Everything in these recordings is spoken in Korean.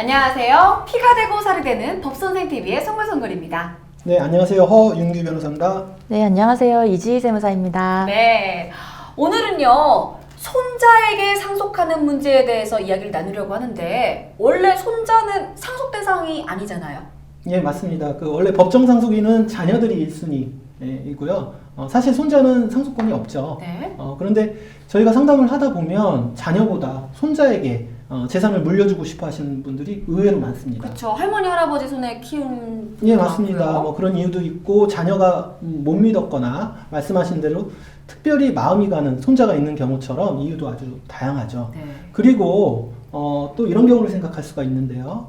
안녕하세요. 피가 되고 살이 되는 법선생TV의 송글송글입니다. 네, 안녕하세요. 허윤규 변호사입니다. 네, 안녕하세요. 이지희 세무사입니다. 네, 오늘은요. 손자에게 상속하는 문제에 대해서 이야기를 나누려고 하는데 원래 손자는 상속 대상이 아니잖아요. 예, 맞습니다. 원래 법정 상속인은 자녀들이 1순위이고요. 사실 손자는 상속권이 없죠. 네. 그런데 저희가 상담을 하다 보면 자녀보다 손자에게 재산을 물려주고 싶어 하시는 분들이 의외로 많습니다. 그렇죠. 할머니, 할아버지 손에 키운 예, 맞습니다. 그런 이유도 있고 자녀가 못 믿었거나 말씀하신 대로 특별히 마음이 가는 손자가 있는 경우처럼 이유도 아주 다양하죠. 네. 그리고 또 이런 경우를 생각할 수가 있는데요.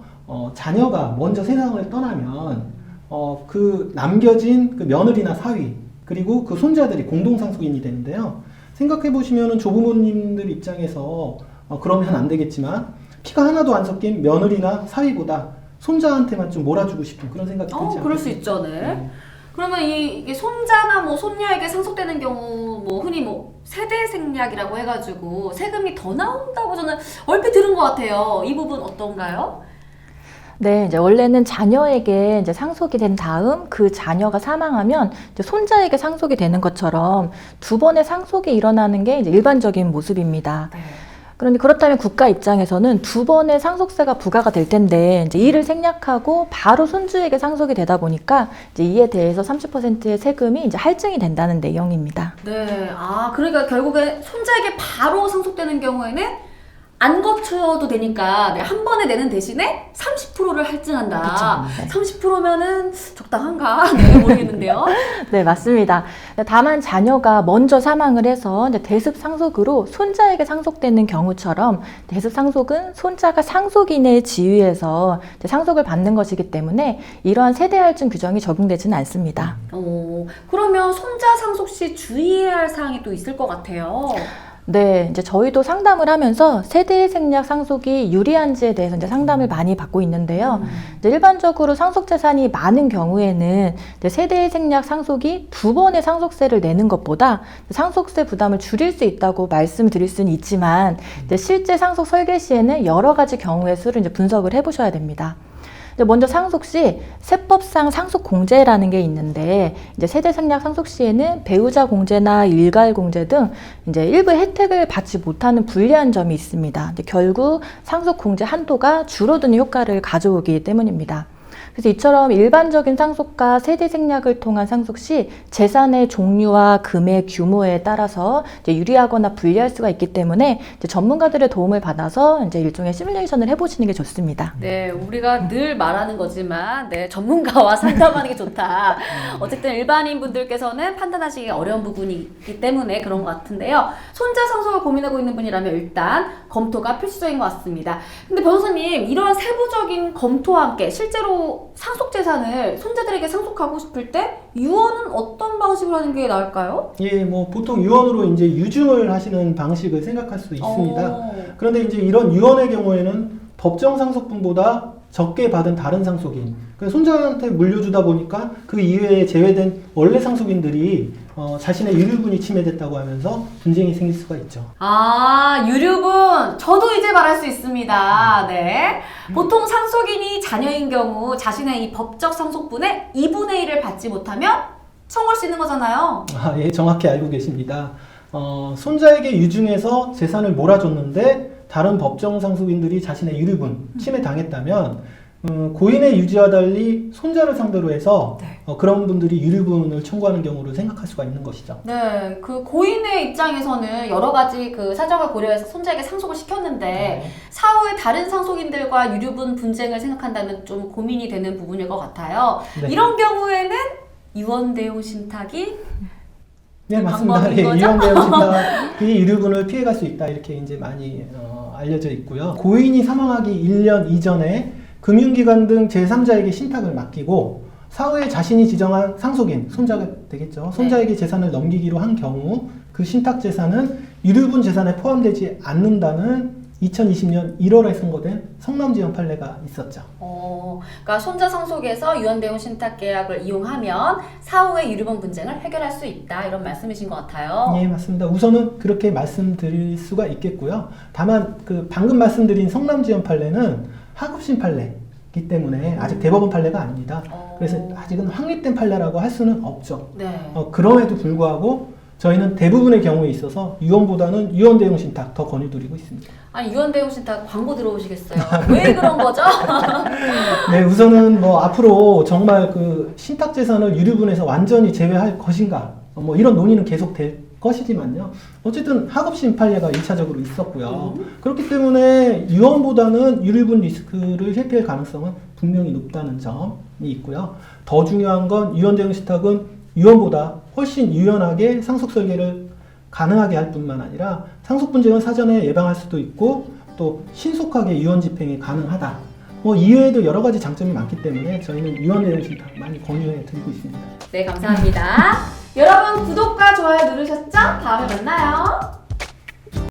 자녀가 먼저 세상을 떠나면 그 남겨진 그 며느리나 사위 그리고 그 손자들이 공동상속인이 되는데요. 생각해 보시면은 조부모님들 입장에서 그러면 안 되겠지만 피가 하나도 안 섞인 며느리나 사위보다 손자한테만 좀 몰아주고 싶은 그런 생각이 들지 않나요? 그럴 수 있죠, 네. 그러면 이게 손자나 손녀에게 상속되는 경우 흔히 세대 생략이라고 해가지고 세금이 더 나온다고 저는 얼핏 들은 것 같아요. 이 부분 어떤가요? 네, 이제 원래는 자녀에게 이제 상속이 된 다음 그 자녀가 사망하면 이제 손자에게 상속이 되는 것처럼 두 번의 상속이 일어나는 게 이제 일반적인 모습입니다. 네. 그런데 그렇다면 국가 입장에서는 두 번의 상속세가 부과가 될 텐데 이제 이를 생략하고 바로 손주에게 상속이 되다 보니까 이제 이에 대해서 30%의 세금이 이제 할증이 된다는 내용입니다. 네, 그러니까 결국에 손자에게 바로 상속되는 경우에는 안 거쳐도 되니까 한 번에 내는 대신에 30%를 할증한다. 그쵸, 네. 30%면은 적당한가? 네, 모르겠는데요. 네, 맞습니다. 다만 자녀가 먼저 사망을 해서 이제 대습 상속으로 손자에게 상속되는 경우처럼 대습 상속은 손자가 상속인의 지위에서 이제 상속을 받는 것이기 때문에 이러한 세대 할증 규정이 적용되지는 않습니다. 그러면 손자 상속 시 주의해야 할 사항이 또 있을 것 같아요. 네, 이제 저희도 상담을 하면서 세대 생략 상속이 유리한지에 대해서 이제 상담을 많이 받고 있는데요. 이제 일반적으로 상속 재산이 많은 경우에는 이제 세대 생략 상속이 두 번의 상속세를 내는 것보다 상속세 부담을 줄일 수 있다고 말씀드릴 수는 있지만 이제 실제 상속 설계 시에는 여러 가지 경우의 수를 이제 분석을 해보셔야 됩니다. 먼저 상속 시 세법상 상속 공제라는 게 있는데 이제 세대 생략 상속 시에는 배우자 공제나 일갈 공제 등 이제 일부 혜택을 받지 못하는 불리한 점이 있습니다. 결국 상속 공제 한도가 줄어드는 효과를 가져오기 때문입니다. 그래서 이처럼 일반적인 상속과 세대 생략을 통한 상속 시 재산의 종류와 금액 규모에 따라서 이제 유리하거나 불리할 수가 있기 때문에 이제 전문가들의 도움을 받아서 이제 일종의 시뮬레이션을 해보시는 게 좋습니다. 네, 우리가 늘 말하는 거지만 전문가와 상담하는 게 좋다. 어쨌든 일반인 분들께서는 판단하시기 어려운 부분이 있기 때문에 그런 것 같은데요. 손자 상속을 고민하고 있는 분이라면 일단 검토가 필수적인 것 같습니다. 근데 변호사님, 이러한 세부적인 검토와 함께 실제로 상속 재산을 손자들에게 상속하고 싶을 때 유언은 어떤 방식으로 하는 게 나을까요? 예, 보통 유언으로 이제 유증을 하시는 방식을 생각할 수 있습니다. 그런데 이제 이런 유언의 경우에는 법정 상속분보다 적게 받은 다른 상속인, 손자한테 물려주다 보니까 그 이외에 제외된 원래 상속인들이 자신의 유류분이 침해됐다고 하면서 분쟁이 생길 수가 있죠. 유류분! 저도 이제 말할 수 있습니다. 네. 보통 상속인이 자녀인 경우 자신의 이 법적 상속분의 2분의 1을 받지 못하면 청구할 수 있는 거잖아요. 예, 정확히 알고 계십니다. 손자에게 유증해서 재산을 몰아줬는데 다른 법정 상속인들이 자신의 유류분 침해당했다면 고인의 유지와 달리 손자를 상대로 해서 그런 분들이 유류분을 청구하는 경우를 생각할 수가 있는 것이죠. 네, 그 고인의 입장에서는 여러 가지 그 사정을 고려해서 손자에게 상속을 시켰는데 사후에 다른 상속인들과 유류분 분쟁을 생각한다면 좀 고민이 되는 부분일 것 같아요. 네. 이런 경우에는 유언대오 신탁이 네, 맞습니다. 예, 유언대오 신탁이 유류분을 피해갈 수 있다 이렇게 이제 많이 알려져 있고요. 고인이 사망하기 1년 이전에 금융기관 등 제3자에게 신탁을 맡기고 사후에 자신이 지정한 상속인, 손자가 되겠죠. 손자에게 재산을 넘기기로 한 경우 그 신탁 재산은 유류분 재산에 포함되지 않는다는 2020년 1월에 선고된 성남지원 판례가 있었죠. 그러니까 손자 상속에서 유언대오 신탁 계약을 이용하면 사후에 유류분 분쟁을 해결할 수 있다 이런 말씀이신 것 같아요. 예, 맞습니다. 우선은 그렇게 말씀드릴 수가 있겠고요. 다만 방금 말씀드린 성남지원 판례는 하급심 판례이기 때문에 아직 대법원 판례가 아닙니다. 그래서 아직은 확립된 판례라고 할 수는 없죠. 네. 그럼에도 불구하고 저희는 대부분의 경우에 있어서 유언보다는 유언 대용 신탁 더 권유드리고 있습니다. 아니 유언 대용 신탁 광고 들어오시겠어요? 왜 그런 거죠? 네, 우선은 뭐 앞으로 정말 그 신탁 재산을 유류분에서 완전히 제외할 것인가, 뭐 이런 논의는 계속 될 것이지만요. 어쨌든 하급심 판례가 1차적으로 있었고요. 그렇기 때문에 유언보다는 유류분 리스크를 회피할 가능성은 분명히 높다는 점이 있고요. 더 중요한 건 유언 대용 신탁은 유언보다 훨씬 유연하게 상속 설계를 가능하게 할 뿐만 아니라 상속 분쟁은 사전에 예방할 수도 있고 또 신속하게 유언 집행이 가능하다. 뭐 이외에도 여러 가지 장점이 많기 때문에 저희는 유언 대용 신탁 많이 권유해 드리고 있습니다. 네, 감사합니다. 여러분 구독과 좋아요 누르셨죠? 다음에 만나요.